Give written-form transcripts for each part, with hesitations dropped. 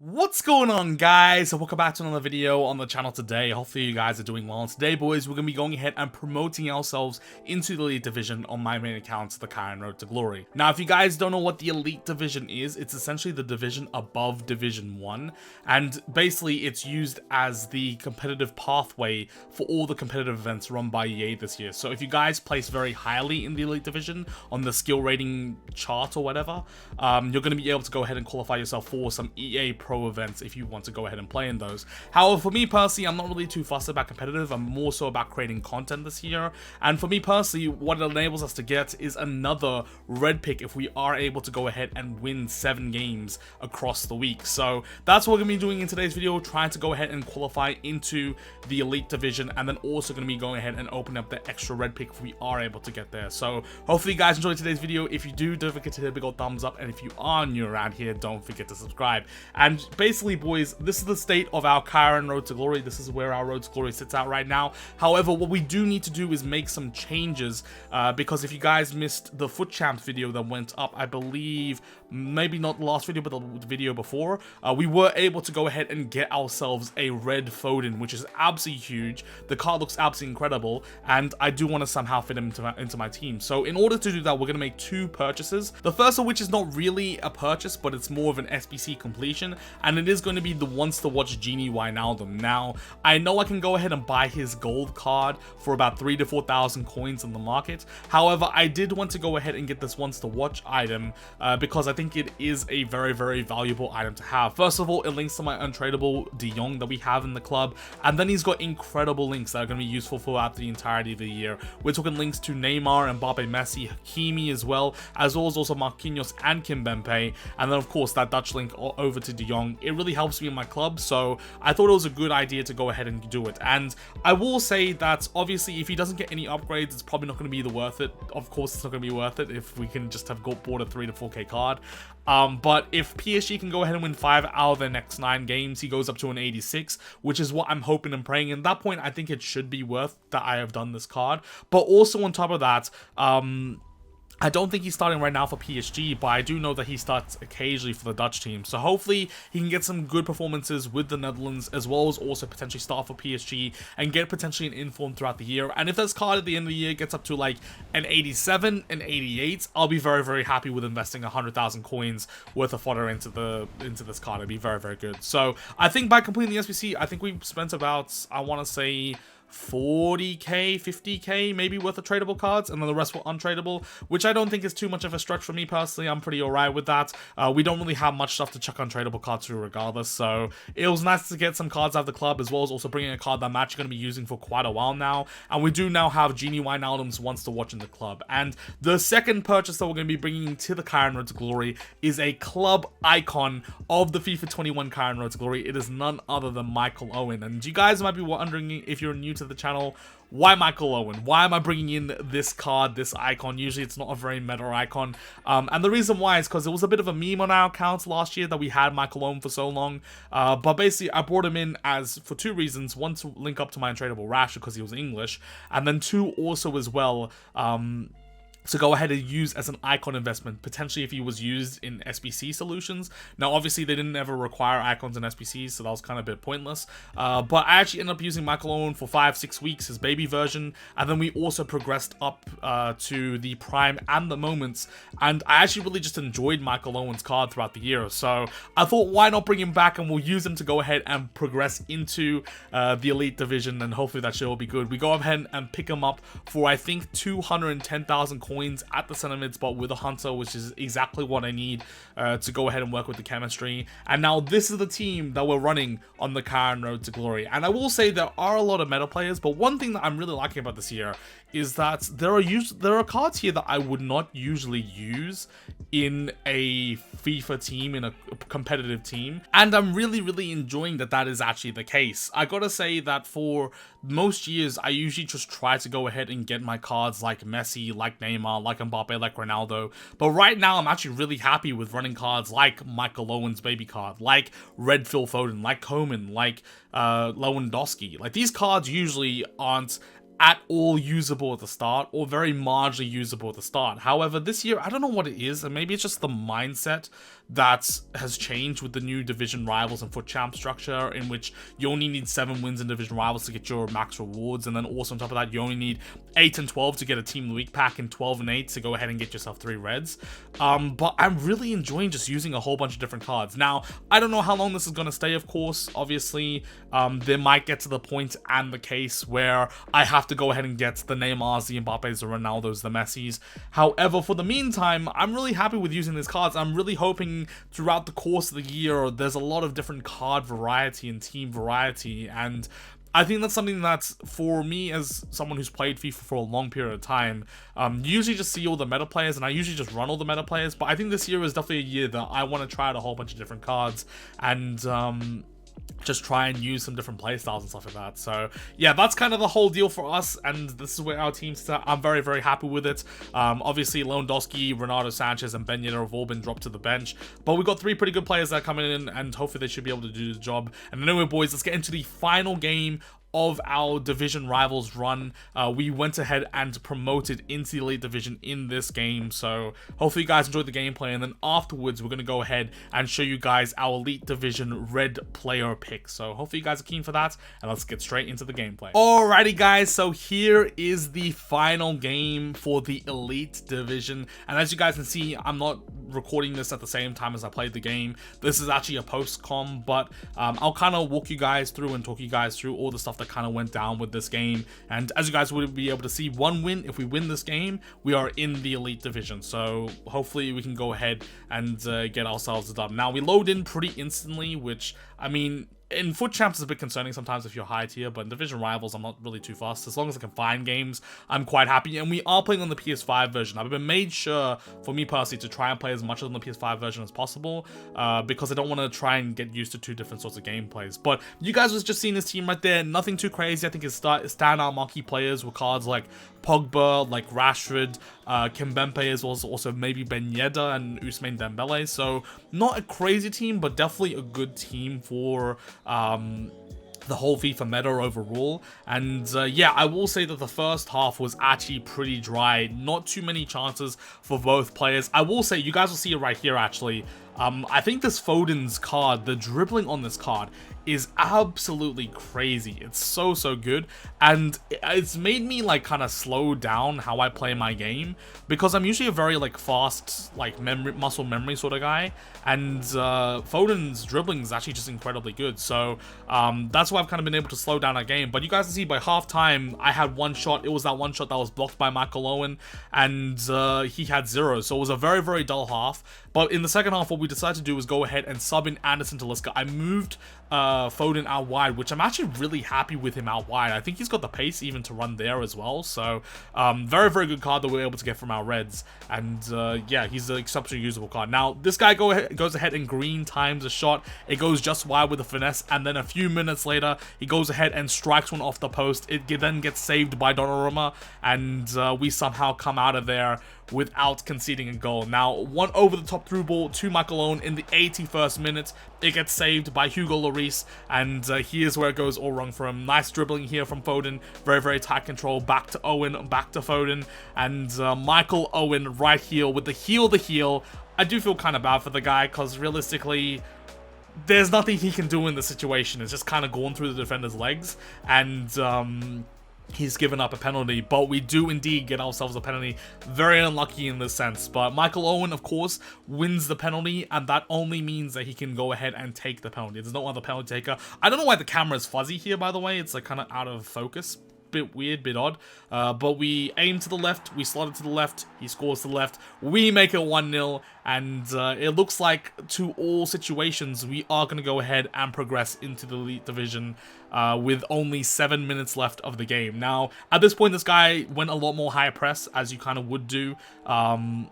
What's going on, guys? So welcome back to another video on the channel today. Hopefully you guys are doing well. And today, boys, we're going to be going ahead and promoting ourselves into the Elite Division on my main account, the Kyren Road to Glory. Now, if you guys don't know what the Elite Division is, it's essentially the division above Division 1. And basically, it's used as the competitive pathway for all the competitive events run by EA this year. So if you guys place very highly in the Elite Division on the skill rating chart or whatever, you're going to be able to go ahead and qualify yourself for some EA Pro events if you want to go ahead and play in those. However, for me personally, I'm not really too fussed about competitive. I'm more so about creating content this year. And for me personally, what it enables us to get is another red pick if we are able to go ahead and win 7 games across the week. So that's what we're going to be doing in today's video, trying to go ahead and qualify into the Elite Division, and then also going to be going ahead and open up the extra red pick if we are able to get there. So hopefully you guys enjoyed today's video. If you do, don't forget to hit a big old thumbs up, and if you are new around here, don't forget to subscribe. And basically, boys, this is the state of our Kyren Road to Glory. This is where our Road to Glory sits out right now. However, what we do need to do is make some changes, because if you guys missed the Foot Champs video that went up, I believe, maybe not the last video, but the video before, we were able to go ahead and get ourselves a red Foden, which is absolutely huge. The card looks absolutely incredible, and I do want to somehow fit him into my team. So in order to do that, we're going to make 2 purchases. The first of which is not really a purchase, but it's more of an SBC completion, and it is going to be the Once to Watch Genie Wijnaldum. Now, I know I can go ahead and buy his gold card for about 3,000 to 4,000 coins in the market. However, I did want to go ahead and get this Once to Watch item because I think it is a very, very valuable item to have. First of all, it links to my untradeable De Jong that we have in the club, and then he's got incredible links that are going to be useful throughout the entirety of the year. We're talking links to Neymar, Mbappe, Messi, Hakimi as well as also Marquinhos and Kimpembe, and then of course that Dutch link over to De Jong. It really helps me in my club, so I thought it was a good idea to go ahead and do it. And I will say that obviously if he doesn't get any upgrades, it's probably not going to be worth it. Of course it's not going to be worth it if we can just have bought a 3 to 4k card. But if PSG can go ahead and win 5 out of their next 9 games, he goes up to an 86, which is what I'm hoping and praying. At that point, I think it should be worth that I have done this card. But also on top of that, I don't think he's starting right now for PSG, but I do know that he starts occasionally for the Dutch team. So hopefully he can get some good performances with the Netherlands, as well as also potentially start for PSG and get potentially an inform throughout the year. And if this card at the end of the year gets up to like an 87, an 88, I'll be very, very happy with investing 100,000 coins worth of fodder into this card. It'd be very, very good. So I think by completing the SBC, I think we've spent about, I want to say, 40k, 50k maybe worth of tradable cards, and then the rest were untradeable, which I don't think is too much of a stretch for me personally. I'm pretty alright with that. We don't really have much stuff to chuck untradeable cards through regardless, so it was nice to get some cards out of the club, as well as also bringing a card that I'm actually going to be using for quite a while now. And we do now have Genie Wijnaldum's Once to Watch in the club. And the second purchase that we're going to be bringing to the Kyren Road to Glory is a club icon of the FIFA 21 Kyren Road to Glory. It is none other than Michael Owen. And you guys might be wondering, if you're new to the channel, why Michael Owen? Why am I bringing in this card, this icon? Usually it's not a very meta icon. And the reason why is because it was a bit of a meme on our accounts last year that we had Michael Owen for so long. But basically I brought him in for 2 reasons. 1, to link up to my untradeable Rash because he was English. And then 2, also as well, to go ahead and use as an icon investment, potentially if he was used in SBC solutions. Now, obviously, they didn't ever require icons in SBCs, so that was kind of a bit pointless. But I actually ended up using Michael Owen for 5-6 weeks, his baby version, and then we also progressed up to the Prime and the Moments, and I actually really just enjoyed Michael Owen's card throughout the year, so I thought, why not bring him back, and we'll use him to go ahead and progress into the Elite Division, and hopefully that shit will be good. We go ahead and pick him up for, I think, 210,000 coins at the center mid spot with a Hunter, which is exactly what I need to go ahead and work with the chemistry. And now this is the team that we're running on the Kyren Road to Glory. And I will say there are a lot of meta players, but one thing that I'm really liking about this year is that there are cards here that I would not usually use in a FIFA team, in a competitive team, and I'm really, really enjoying that is actually the case. I gotta say that for most years, I usually just try to go ahead and get my cards like Messi, like Neymar, like Mbappe, like Ronaldo, but right now I'm actually really happy with running cards like Michael Owen's baby card, like Red Phil Foden, like Coman, like Lewandowski. Like, these cards usually aren't at all usable at the start, or very marginally usable at the start. However, this year, I don't know what it is, and maybe it's just the mindset that has changed with the new division rivals and foot champ structure, in which you only need 7 wins in division rivals to get your max rewards, and then also on top of that, you only need 8 and 12 to get a team of the week pack, and 12 and 8 to go ahead and get yourself 3 reds. But I'm really enjoying just using a whole bunch of different cards. Now, I don't know how long this is going to stay, of course. Obviously, there might get to the point and the case where I have to go ahead and get the Neymars, the Mbappes, the Ronaldos, the Messis. However, for the meantime, I'm really happy with using these cards. I'm really hoping throughout the course of the year, there's a lot of different card variety and team variety, and I think that's something that's, for me as someone who's played FIFA for a long period of time, usually just see all the meta players, and I usually just run all the meta players, but I think this year is definitely a year that I want to try out a whole bunch of different cards, and just try and use some different playstyles and stuff like that. So yeah, that's kind of the whole deal for us, and this is where our team's at. I'm very, very happy with it. Obviously, Lewandowski, Renato Sanchez, and Ben Yedder have all been dropped to the bench, but we've got 3 pretty good players that are coming in, and hopefully they should be able to do the job. And anyway, boys, let's get into the final game of our division rivals run. We went ahead and promoted into the elite division in this game, so hopefully you guys enjoyed the gameplay, and then afterwards we're going to go ahead and show you guys our elite division red player pick. So hopefully you guys are keen for that, and let's get straight into the gameplay. Alrighty guys, so here is the final game for the elite division, and as you guys can see, I'm not recording this at the same time as I played the game. This is actually a post-com, but I'll kind of walk you guys through and talk you guys through all the stuff that kind of went down with this game. And as you guys would be able to see, 1 win, if we win this game, we are in the elite division, so hopefully we can go ahead and get ourselves a dub. Now, we load in pretty instantly, which, I mean, in foot champs is a bit concerning sometimes if you're high tier, but in division rivals I'm not really too fast. As long as I can find games, I'm quite happy. And we are playing on the PS5 version. I've been made sure, for me personally, to try and play as much on the PS5 version as possible, because I don't want to try and get used to 2 different sorts of gameplays. But you guys was just seeing this team right there, nothing too crazy. I think it's standout marquee players with cards like Pogba, like Rashford, Kimpembe, as well as also maybe Ben Yedder and Ousmane Dembele. So not a crazy team, but definitely a good team for the whole FIFA meta overall. And yeah, I will say that the first half was actually pretty dry. Not too many chances for both players. I will say, you guys will see it right here actually. I think this Foden's card, the dribbling on this card is absolutely crazy. It's so good, and it's made me like kind of slow down how I play my game, because I'm usually a very like fast, like muscle memory sort of guy, and Foden's dribbling is actually just incredibly good. So that's why I've kind of been able to slow down our game. But you guys can see by half time I had 1 shot. It was that 1 shot that was blocked by Michael Owen, and he had 0. So it was a very dull half. But in the second half, what we decided to do was go ahead and sub in Anderson Talisca. I moved Foden out wide, which I'm actually really happy with him out wide. I think he's got the pace even to run there as well. So very good card that we're able to get from our Reds. And yeah, he's an exceptionally usable card. Now, this guy goes ahead and green times a shot. It goes just wide with a finesse. And then a few minutes later, he goes ahead and strikes one off the post. It then gets saved by Donnarumma. And we somehow come out of there without conceding a goal. Now, 1 over-the-top through ball to Michael Owen in the 81st minute. It gets saved by Hugo Lloris, and here's where it goes all wrong for him. Nice dribbling here from Foden. Very tight control. Back to Owen, back to Foden, and Michael Owen right here with the heel. I do feel kind of bad for the guy, because realistically, there's nothing he can do in this situation. It's just kind of going through the defender's legs, and he's given up a penalty, but we do indeed get ourselves a penalty. Very unlucky in this sense, but Michael Owen, of course, wins the penalty, and that only means that he can go ahead and take the penalty. There's no other penalty taker. I don't know why the camera is fuzzy here, by the way. It's like kind of out of focus. Bit weird, bit odd, but we aim to the left, we slot it to the left, he scores to the left, we make it 1-0, and it looks like to all situations we are going to go ahead and progress into the elite division with only 7 minutes left of the game. Now, at this point, this guy went a lot more high press, as you kind of would do, and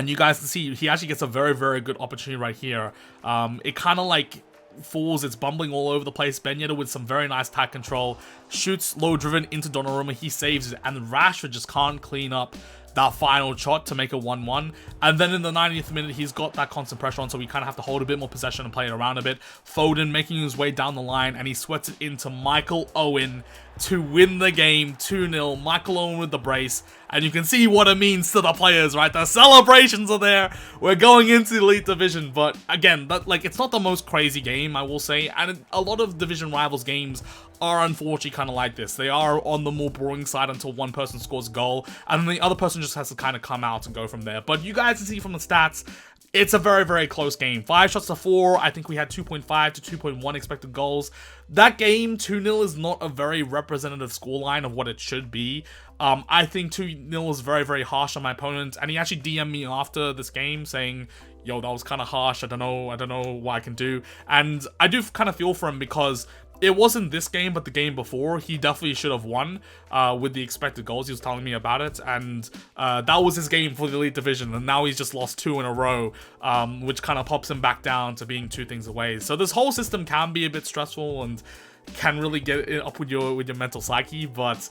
you guys can see he actually gets a very good opportunity right here. It kind of like falls, it's bumbling all over the place. Ben Yedder with some very nice tight control, shoots low driven into Donnarumma, he saves it, and Rashford just can't clean up that final shot to make it 1-1. And then in the 90th minute, he's got that constant pressure on, so we kind of have to hold a bit more possession and play it around a bit. Foden making his way down the line, and he sweats it into Michael Owen, to win the game 2-0. Michael Owen with the brace. And you can see what it means to the players, right? The celebrations are there. We're going into the Elite Division. But again, it's not the most crazy game, I will say. And a lot of Division Rivals games are unfortunately kind of like this. They are on the more boring side until one person scores a goal. And then the other person just has to kind of come out and go from there. But you guys can see from the stats, it's a very, very close game. 5 shots to 4. I think we had 2.5 to 2.1 expected goals. That game, 2-0, is not a very representative scoreline of what it should be. I think 2-0 is very, very harsh on my opponent. And he actually DM'd me after this game saying, yo, that was kind of harsh. I don't know what I can do. And I do kind of feel for him because it wasn't this game, but the game before, he definitely should have won with the expected goals. He was telling me about it, and that was his game for the Elite Division, and now he's just lost 2 in a row, which kind of pops him back down to being 2 things away. So this whole system can be a bit stressful and can really get it up with your mental psyche, but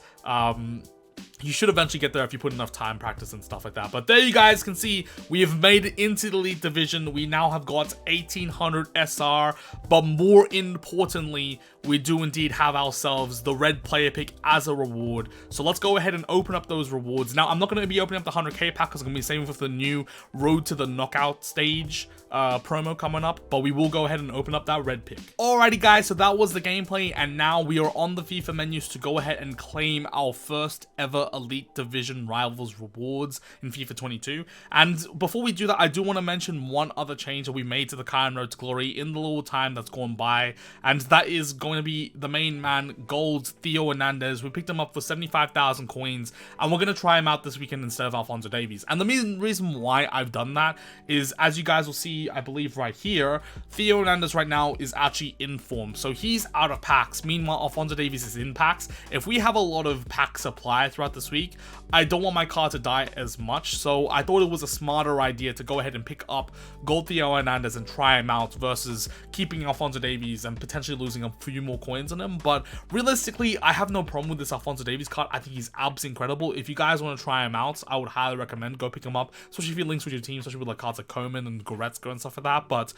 you should eventually get there if you put enough time, practice, and stuff like that. But there you guys can see, we have made it into the Elite Division. We now have got 1800 SR, but more importantly, we do indeed have ourselves the red player pick as a reward. So let's go ahead and open up those rewards. Now, I'm not going to be opening up the 100k pack because I'm going to be saving for the new Road to the Knockout stage promo coming up, but we will go ahead and open up that red pick. Alrighty guys, so that was the gameplay, and now we are on the FIFA menus to go ahead and claim our first ever Elite Division Rivals rewards in FIFA 22. And before we do that, I do want to mention one other change that we made to the Kyren Road to Glory in the little time that's gone by, and that is going to be the main man, Gold Theo Hernandez. We picked him up for 75,000 coins, and we're going to try him out this weekend instead of Alphonso Davies. And the main reason why I've done that is, as you guys will see, I believe right here, Theo Hernandez right now is actually in form, so he's out of packs. Meanwhile, Alphonso Davies is in packs. If we have a lot of pack supply throughout this week, I don't want my card to die as much, so I thought it was a smarter idea to go ahead and pick up Gold Theo Hernandez and try him out versus keeping Alphonso Davies and potentially losing a few more coins on him. But realistically, I have no problem with this Alphonso Davies card. I think he's absolutely incredible. If you guys want to try him out, I would highly recommend go pick him up, especially if he links with your team, especially with like cards like Coman and Goretzka and stuff like that. But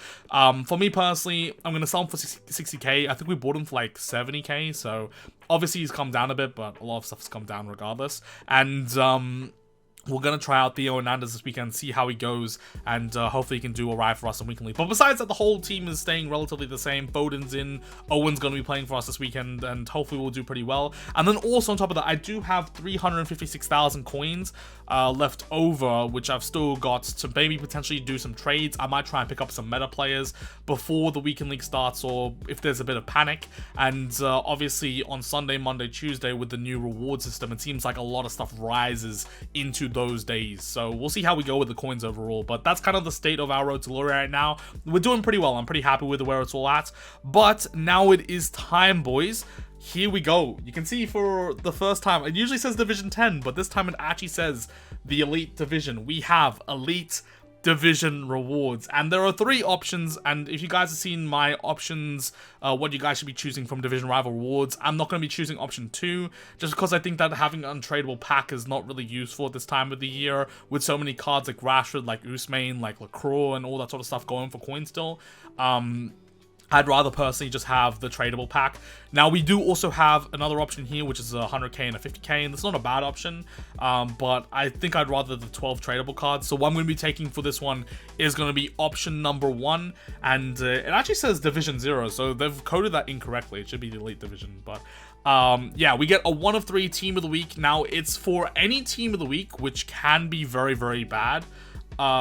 for me personally, I'm going to sell him for 60k. I think we bought him for like 70k, so obviously he's come down a bit, but a lot of stuff has come down regardless. And we're going to try out Theo Hernandez this weekend, see how he goes, and hopefully he can do alright for us in weekly. But besides that, the whole team is staying relatively the same. Foden's in, Owen's going to be playing for us this weekend, and hopefully we'll do pretty well. And then also on top of that, I do have 356,000 coins left over, which I've still got to maybe potentially do some trades. I might try and pick up some meta players before the weekend league starts, or if there's a bit of panic. And obviously on Sunday, Monday, Tuesday with the new reward system, it seems like a lot of stuff rises into those days. So we'll see how we go with the coins overall. But that's kind of the state of our Road to Glory right now. We're doing pretty well. I'm pretty happy with where it's all at. But now it is time, boys. Here we go. You can see for the first time, it usually says Division 10, but this time it actually says the Elite Division. We have Elite Division rewards, and there are 3 options. And if you guys have seen my options, what you guys should be choosing from Division Rival rewards, I'm not going to be choosing option 2 just because I think that having an untradeable pack is not really useful at this time of the year with so many cards like Rashford, like Ousmane, like Lacroix, and all that sort of stuff going for coins still. I'd rather personally just have the tradable pack. Now, we do also have another option here, which is a 100k and a 50k, and that's not a bad option, but I think I'd rather the 12 tradable cards. So what I'm going to be taking for this one is going to be option number 1, and it actually says Division 0, so they've coded that incorrectly. It should be the Elite Division, but yeah, we get a 1 of 3 Team of the Week. Now, it's for any Team of the Week, which can be very, very bad.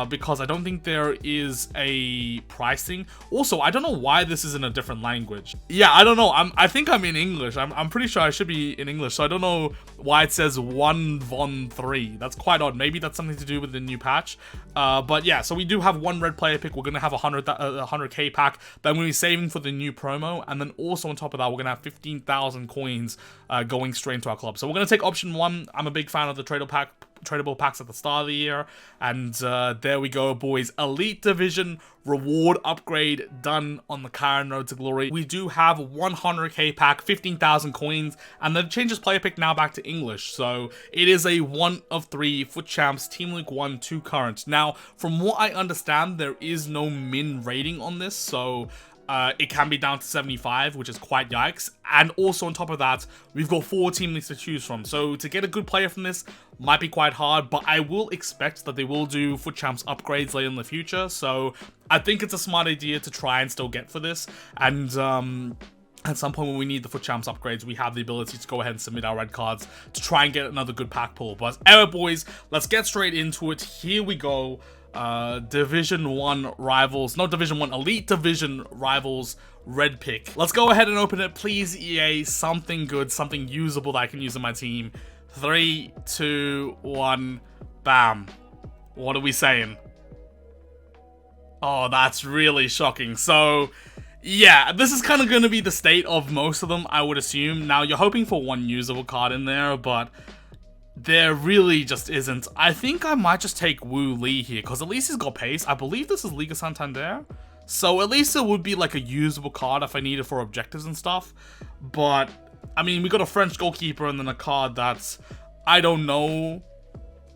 Because I don't think there is a pricing. Also, I don't know why this is in a different language. Yeah, I don't know. I think I'm in English. I'm pretty sure I should be in English, so I don't know why it says 1 von 3. That's quite odd. Maybe that's something to do with the new patch. But yeah, so we do have 1 red player pick. We're gonna have a 100k pack that I'm gonna be saving for the new promo, and then also on top of that, we're gonna have 15,000 coins going straight into our club. So we're gonna take option 1. I'm a big fan of the tradable packs at the start of the year, and there we go, boys. Elite Division reward upgrade done on the Kyren Road to Glory. We do have 100k pack, 15,000 coins, and they've changed this player pick now back to English, so it is a 1 of 3 Foot Champs Team League 1 to current. Now, from what I understand, there is no min rating on this, so it can be down to 75, which is quite yikes. And also on top of that, we've got 4 team leagues to choose from. So to get a good player from this might be quite hard, but I will expect that they will do FUT Champs upgrades later in the future. So I think it's a smart idea to try and still get for this. And at some point when we need the FUT Champs upgrades, we have the ability to go ahead and submit our red cards to try and get another good pack pull. But anyway, boys, let's get straight into it. Here we go. Division 1 rivals, not Division 1, Elite Division rivals red pick. Let's go ahead and open it. Please, EA, something good, something usable that I can use in my team. 3, 2, 1, bam. What are we saying? Oh, that's really shocking. So yeah, this is kind of going to be the state of most of them, I would assume. Now, you're hoping for one usable card in there, but there really just isn't. I think I might just take Wu Lee here, because at least he's got pace. I believe this is Liga Santander, so at least it would be like a usable card if I need it for objectives and stuff. But, I mean, we got a French goalkeeper and then a card that's, I don't know.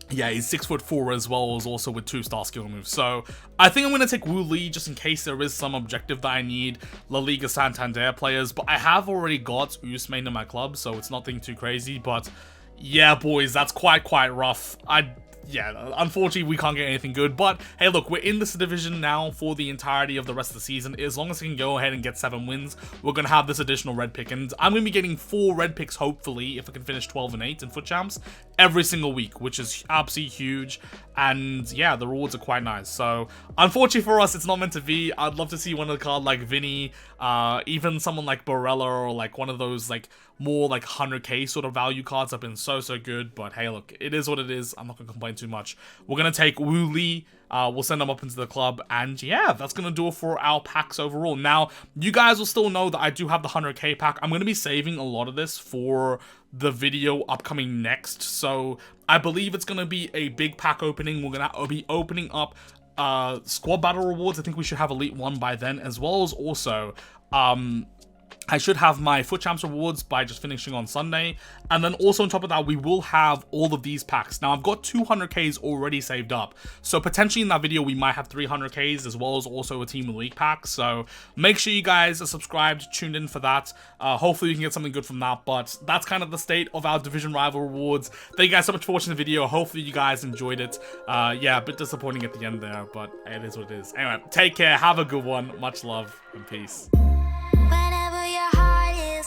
Yeah, he's 6'4" as well as also with 2-star skill moves. So I think I'm going to take Wu Lee just in case there is some objective that I need La Liga Santander players. But I have already got Usman in my club, so it's nothing too crazy. But yeah, boys, that's quite rough. Yeah, unfortunately, we can't get anything good. But hey, look, we're in this division now for the entirety of the rest of the season. As long as we can go ahead and get 7 wins, we're going to have this additional red pick. And I'm going to be getting 4 red picks, hopefully, if I can finish 12 and 8 in FUT Champs every single week, which is absolutely huge. And yeah, the rewards are quite nice. So unfortunately for us, it's not meant to be. I'd love to see one of the cards like Vinny, even someone like Barella, or like one of those like more like 100k sort of value cards have been so good. But hey, look, it is what it is. I'm not gonna complain too much. We're gonna take Wu Lee. We'll send them up into the club, and yeah, that's gonna do it for our packs overall. Now, you guys will still know that I do have the 100k pack. I'm gonna be saving a lot of this for the video upcoming next, so I believe it's gonna be a big pack opening. We're gonna be opening up squad battle rewards. I think we should have Elite 1 by then, as well as also I should have my FUT Champs rewards by just finishing on Sunday. And then also on top of that, we will have all of these packs. Now, I've got 200Ks already saved up. So potentially in that video, we might have 300Ks as well as also a Team of the Week pack. So make sure you guys are subscribed, tuned in for that. Hopefully you can get something good from that. But that's kind of the state of our Division Rival rewards. Thank you guys so much for watching the video. Hopefully you guys enjoyed it. Yeah, a bit disappointing at the end there, but it is what it is. Anyway, take care. Have a good one. Much love and peace.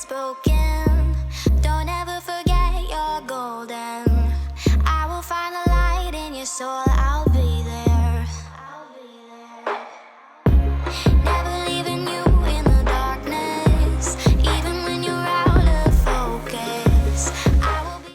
Broken, don't ever forget you're golden. I will find the light in your soul.